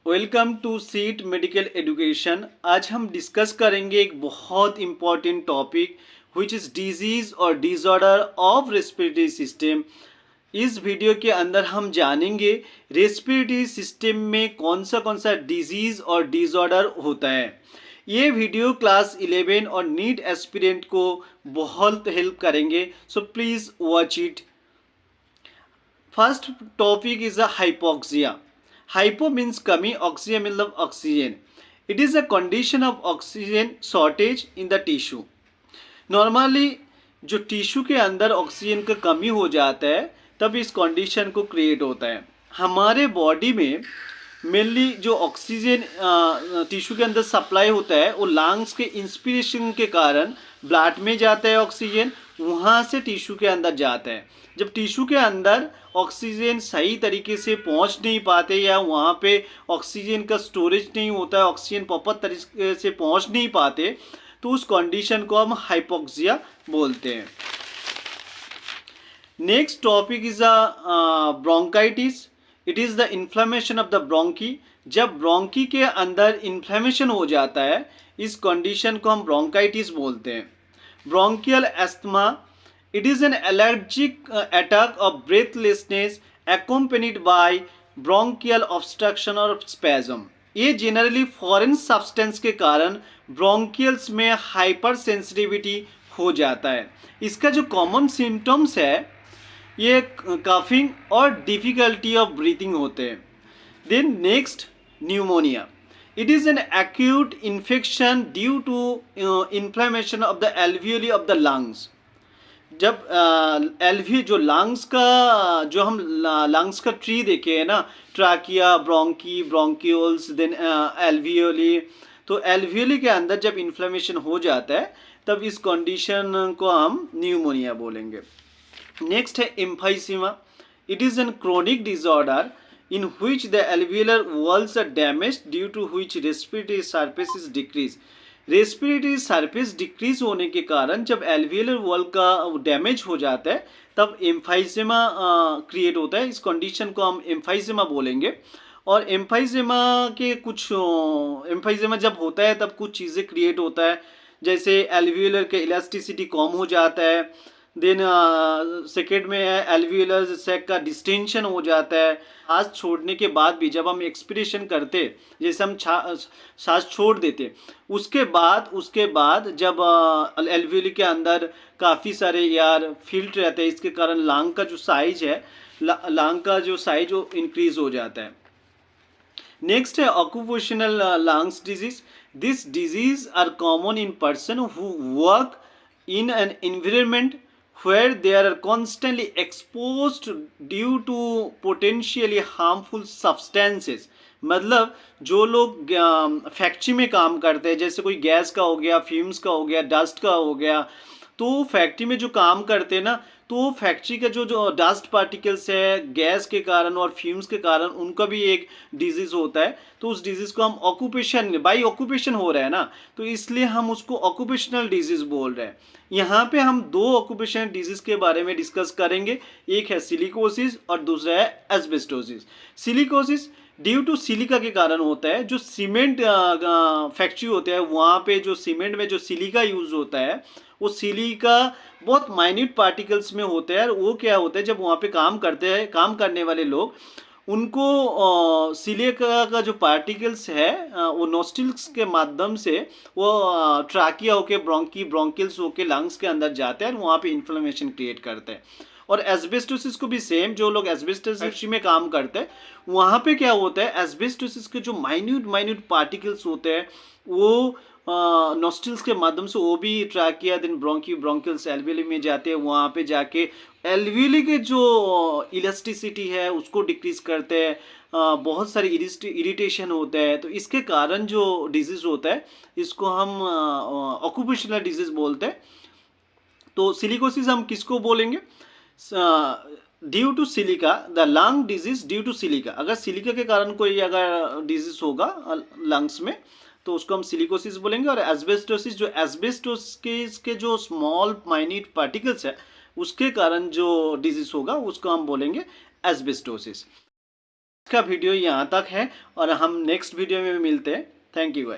Welcome to seat medical education. आज हम discuss करेंगे एक बहुत important topic which is disease और डिसऑर्डर ऑफ रेस्पिरेटरी सिस्टम। इस वीडियो के अंदर हम जानेंगे रेस्पिरेटरी सिस्टम में कौन सा डिजीज़ और डिसऑर्डर होता है। ये वीडियो क्लास 11 और नीट एस्पिरेंट को बहुत हेल्प करेंगे, so please watch it. First topic is a hypoxia. Hypo means कमी, ऑक्सीजन मतलब oxygen. It is a condition of oxygen shortage in the tissue. Normally जो टिश्यू के अंदर ऑक्सीजन का कमी हो जाता है तब इस कंडीशन को क्रिएट होता है। हमारे बॉडी में मेनली जो ऑक्सीजन टिश्यू के अंदर सप्लाई होता है वो लंग्स के इंस्पिरेशन के कारण ब्लड में जाता है ऑक्सीजन, वहाँ से टिश्यू के अंदर जाता है। जब टिश्यू के अंदर ऑक्सीजन सही तरीके से पहुँच नहीं पाते या वहाँ पे ऑक्सीजन का स्टोरेज नहीं होता है, ऑक्सीजन प्रॉपर तरीके से पहुँच नहीं पाते, तो उस कंडीशन को हम हाइपोक्सिया बोलते हैं। Next topic is bronchitis. It is the inflammation of the bronchi. जब ब्रोंकी के अंदर इन्फ्लेमेशन हो जाता है इस कंडीशन को हम ब्रोंकाइटिस बोलते हैं। Bronchial asthma. It is N allergic attack of breathlessness accompanied by bronchial obstruction और spasm। ये जनरली फॉरेन सब्सटेंस के कारण ब्रोंकियल्स में हाइपर सेंसिटिविटी हो जाता है। इसका जो कॉमन सिम्टम्स है ये कफिंग और डिफिकल्टी ऑफ ब्रीथिंग होते हैं। Then next pneumonia. It is an acute infection due to inflammation of the alveoli of the lungs. जब एल्वी जो लंग्स का जो हम लंग्स का ट्री देखे है ना, trachea, bronchi, bronchioles, then alveoli, तो एल्वियोली के अंदर जब इन्फ्लेमेशन हो जाता है तब इस कंडीशन को हम न्यूमोनिया बोलेंगे। नेक्स्ट है emphysema. It is N chronic disorder in which the alveolar walls are damaged due to which respiratory surface is decreased। Respiratory surface decrease होने के कारण जब एल्वियोलर वॉल का डैमेज हो जाता है तब एम्फाइसेमा क्रिएट होता है। इस कंडीशन को हम एम्फाइसेमा बोलेंगे। और एम्फाइसेमा के कुछ एम्फाइसेमा जब होता है तब कुछ चीज़ें क्रिएट होता है, जैसे एल्वियोलर के इलास्टिसिटी कम हो जाता है। देन सेकेंड में है एल्वियोलर सैक का डिस्टेंशन हो जाता है। सांस छोड़ने के बाद भी जब हम एक्सपिरेशन करते, जैसे हम सांस छोड़ देते, उसके बाद जब एल्वियोली के अंदर काफ़ी सारे एयर फिल्ट रहते हैं, इसके कारण लंग का जो साइज है, लंग का जो साइज वो इंक्रीज हो जाता है। नेक्स्ट है occupational lungs disease. This disease are common in person who work in an environment where they are constantly exposed due to potentially harmful substances। मतलब जो लोग फैक्ट्री में काम करते हैं, जैसे कोई गैस का हो गया, फ्यूम्स का हो गया, डस्ट का हो गया, तो फैक्ट्री में जो काम करते हैं ना, तो फैक्ट्री का जो डस्ट पार्टिकल्स है गैस के कारण और फ्यूम्स के कारण उनका भी एक डिजीज़ होता है। तो उस डिजीज़ को हम ऑक्यूपेशन बाई ऑक्यूपेशन हो रहा है ना, तो इसलिए हम उसको ऑक्यूपेशनल डिजीज़ बोल रहे हैं। यहाँ पे हम दो ऑक्यूपेशनल डिजीज़ के बारे में डिस्कस करेंगे, एक है सिलिकोसिस और दूसरा है asbestosis. Silicosis due to silica के कारण होता है। जो सीमेंट फैक्ट्री होते हैं वहाँ पे जो सीमेंट में जो सिलिका यूज़ होता है वो सिलिका बहुत माइन्यूट पार्टिकल्स में होते हैं। वो क्या होता है, जब वहाँ पे काम करते हैं, काम करने वाले लोग, उनको सिलिका का जो पार्टिकल्स है वो नोस्टिल्स के माध्यम से वो ट्राकिया होके ब्रोंकिल्स होके लंग्स के अंदर जाते हैं और वहाँ पे इन्फ्लेमेशन क्रिएट करते हैं। और एस्बेस्टोसिस को भी सेम, जो लोग एस्बेस्टोसिस में काम करते हैं वहाँ पे क्या होता है, एस्बेस्टोसिस के जो माइन्यूट पार्टिकल्स होते हैं वो नोस्टिल्स के माध्यम से वो भी ट्रैकिया देन ब्रोंकिल्स एल्वियोली में जाते हैं। वहाँ पे जाके एल्वियोली के जो इलास्टिसिटी है उसको डिक्रीज करते हैं, बहुत सारी इरिटेशन होता है। तो इसके कारण जो डिजीज़ होता है इसको हम ऑक्यूपेशनल डिजीज़ बोलते हैं। तो सिलिकोसिस हम किसको बोलेंगे, due to silica the lung disease due to silica. अगर सिलिका के कारण कोई अगर डिजीज होगा लंग्स में तो उसको हम सिलिकोसिस बोलेंगे। और एस्बेस्टोसिस जो एस्बेस्टोसिस के जो स्मॉल माइन्यूट पार्टिकल्स है उसके कारण जो डिजीज होगा उसको हम बोलेंगे एस्बेस्टोसिस। इसका वीडियो यहाँ तक है और हम नेक्स्ट वीडियो में मिलते हैं। Thank you.